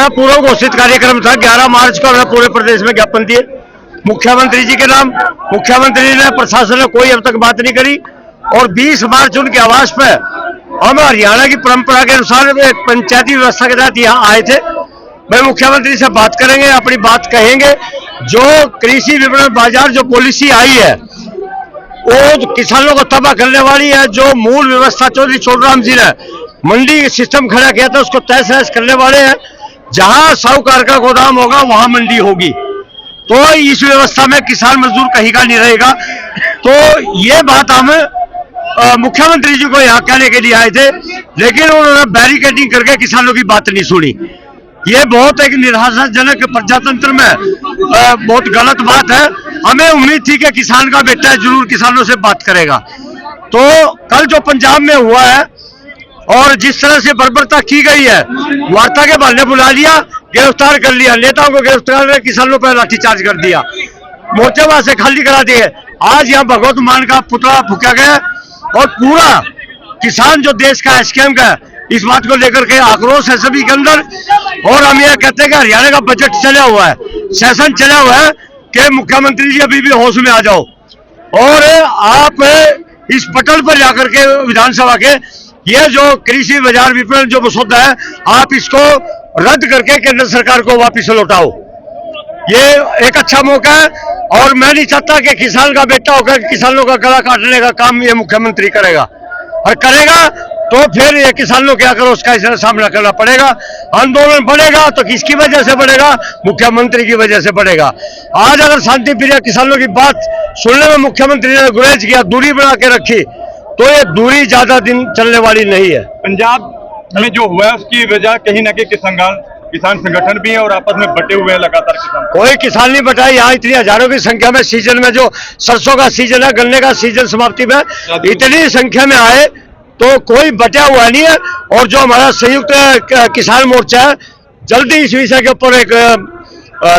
हमारा पूर्व घोषित कार्यक्रम था। 11 मार्च को हमने पूरे प्रदेश में ज्ञापन दिए मुख्यमंत्री जी के नाम। मुख्यमंत्री ने प्रशासन ने कोई अब तक बात नहीं करी और 20 मार्च उनके आवास पे हम हरियाणा की परंपरा के अनुसार एक पंचायती व्यवस्था के तहत यहाँ आए थे। मैं मुख्यमंत्री से बात करेंगे, अपनी बात कहेंगे। जो कृषि विपणन बाजार जो पॉलिसी आई है वो किसानों को तबाह करने वाली है। जो मूल व्यवस्था चौधरी छोटूराम जी ने मंडी सिस्टम खड़ा किया था उसको तहस नहस करने वाले हैं। जहां साहूकार का गोदाम होगा वहां मंडी होगी, तो इस व्यवस्था में किसान मजदूर कहीं का नहीं रहेगा। तो ये बात हम मुख्यमंत्री जी को यहाँ कहने के लिए आए थे, लेकिन उन्होंने बैरिकेडिंग करके किसानों की बात नहीं सुनी। ये बहुत एक निराशाजनक प्रजातंत्र में बहुत गलत बात है। हमें उम्मीद थी कि किसान का बेटा जरूर किसानों से बात करेगा। तो कल जो पंजाब में हुआ है और जिस तरह से बर्बरता की गई है, वार्ता के बहाने बुला लिया, गिरफ्तार कर लिया, नेताओं को गिरफ्तार कर किसानों पर लाठीचार्ज कर दिया, मोर्चे वहां से खाली करा दिए। आज यहाँ भगवत मान का पुतला फूका गया और पूरा किसान जो देश का स्कैम का इस बात को लेकर के आक्रोश है सभी के अंदर। और हम यह कहते हैं कि हरियाणा का बजट चला हुआ है, सेशन चला हुआ है कि मुख्यमंत्री जी अभी भी होश में आ जाओ और आप इस पटल पर जाकर के विधानसभा के ये जो कृषि बाजार विपणन जो मसौदा है आप इसको रद्द करके केंद्र सरकार को वापिस लौटाओ। ये एक अच्छा मौका है और मैं नहीं चाहता कि किसान का बेटा होकर किसानों का गला काटने का काम ये मुख्यमंत्री करेगा, और करेगा तो फिर ये किसानों के आकर उसका इस सामना करना पड़ेगा। आंदोलन बढ़ेगा तो किसकी वजह से बढ़ेगा? मुख्यमंत्री की वजह से बढ़ेगा। आज अगर शांति प्रिय किसानों की बात सुनने में मुख्यमंत्री ने गुरेज किया, दूरी बना के रखी, तो ये दूरी ज्यादा दिन चलने वाली नहीं है। पंजाब में जो हुआ है उसकी वजह कहीं ना कहीं किसान संगठन भी है और आपस में बटे हुए हैं लगातार। किसान कोई किसान नहीं बटा। यहाँ इतनी हजारों की संख्या में सीजन में जो सरसों का सीजन है, गन्ने का सीजन समाप्ति में इतनी संख्या में आए तो कोई बटा हुआ नहीं है। और जो हमारा संयुक्त किसान मोर्चा है, जल्दी इस विषय के ऊपर एक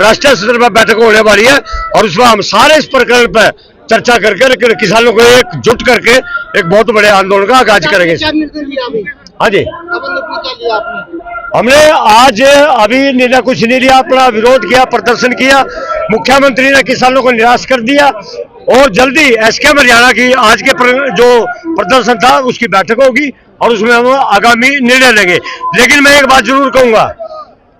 राष्ट्रीय स्तर पर बैठक होने वाली है और उसमें हम सारे इस प्रकरण पर चर्चा करके किसानों को एकजुट करके एक बहुत बड़े आंदोलन का आगाज करेंगे। हाँ जी, हमने आज अभी निर्णय कुछ नहीं लिया, अपना विरोध किया, प्रदर्शन किया। मुख्यमंत्री ने किसानों को निराश कर दिया और जल्दी एसकेएम हरियाणा की आज के जो प्रदर्शन था उसकी बैठक होगी और उसमें हम आगामी निर्णय लेंगे। लेकिन मैं एक बात जरूर कहूंगा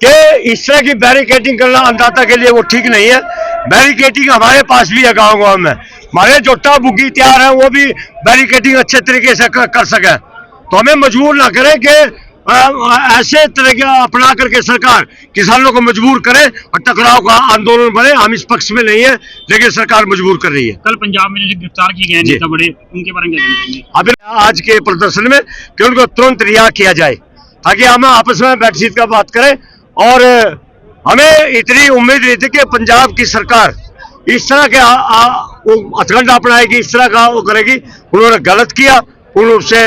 कि इस तरह की बैरिकेडिंग करना अन्नदाता के लिए वो ठीक नहीं है। बैरिकेडिंग हमारे पास भी है गाँव गाँव में, हमारे जो बुग्गी तैयार है वो भी बैरिकेडिंग अच्छे तरीके से कर सके। तो हमें मजबूर ना करें कि ऐसे तरीके अपना करके सरकार किसानों को मजबूर करे और टकराव का आंदोलन बने। हम इस पक्ष में नहीं है, लेकिन सरकार मजबूर कर रही है। कल पंजाब में जो गिरफ्तार किए गए नेता बड़े, उनके बारे में क्या कहेंगे? अभी आज के प्रदर्शन में कि उनको तुरंत रिहा किया जाए ताकि हम आपस में बातचीत का बात करें। और हमें इतनी उम्मीद नहीं थी कि पंजाब की सरकार इस तरह के हथकंड अपनाएगी, इस तरह का वो करेगी। उन्होंने गलत किया, उनसे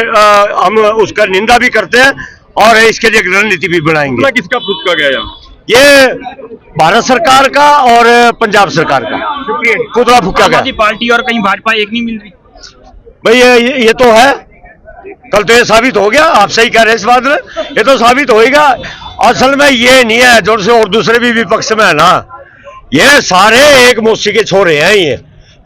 हम उसका निंदा भी करते हैं और इसके लिए एक रणनीति भी बनाएंगे। किसका फूका गया? ये भारत सरकार का और पंजाब सरकार का पुतला फूका गया। पार्टी और कहीं भाजपा एक नहीं मिल रही भाई, ये तो है। कल तो ये साबित हो गया, आप सही कह रहे हैं इस बात में, ये तो साबित होएगा। असल में ये नहीं है जो से और दूसरे भी विपक्ष में है ना, ये सारे एक मौसी के छोरे हैं। ये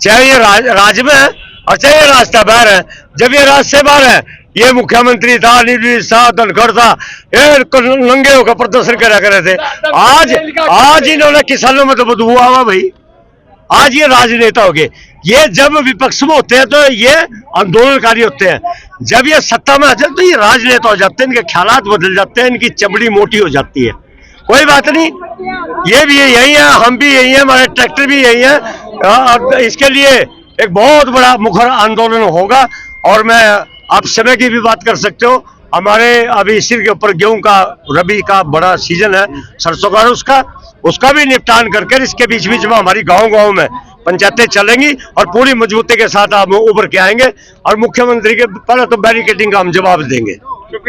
चाहे ये राज में है और चाहे ये रास्ता बाहर है। जब ये रास्ते बाहर है, ये मुख्यमंत्री था, अनिल शाह, धनखड़ था, ये नंगे होकर प्रदर्शन करा करे थे। आज इन्होंने किसानों में तो बदबू आवा भाई। आज ये राजनेता हो गए। ये जब विपक्ष में होते हैं तो ये आंदोलनकारी होते हैं, जब ये सत्ता में आते हैं तो ये राजनेता हो जाते हैं। इनके ख्यालात बदल जाते हैं, इनकी चमड़ी मोटी हो जाती है। कोई बात नहीं, ये भी यही है, हम भी यही है, हमारे ट्रैक्टर भी यही है। इसके लिए एक बहुत बड़ा मुखर आंदोलन होगा। और मैं आप समय की भी बात कर सकते हो, हमारे अभी सिर के ऊपर गेहूं का रबी का बड़ा सीजन है, सरसों का, उसका भी निपटान करके इसके बीच बीच में हमारी गांव में पंचायतें चलेंगी और पूरी मजबूती के साथ हम उभर के आएंगे और मुख्यमंत्री के पहले तो बैरिकेडिंग का हम जवाब देंगे।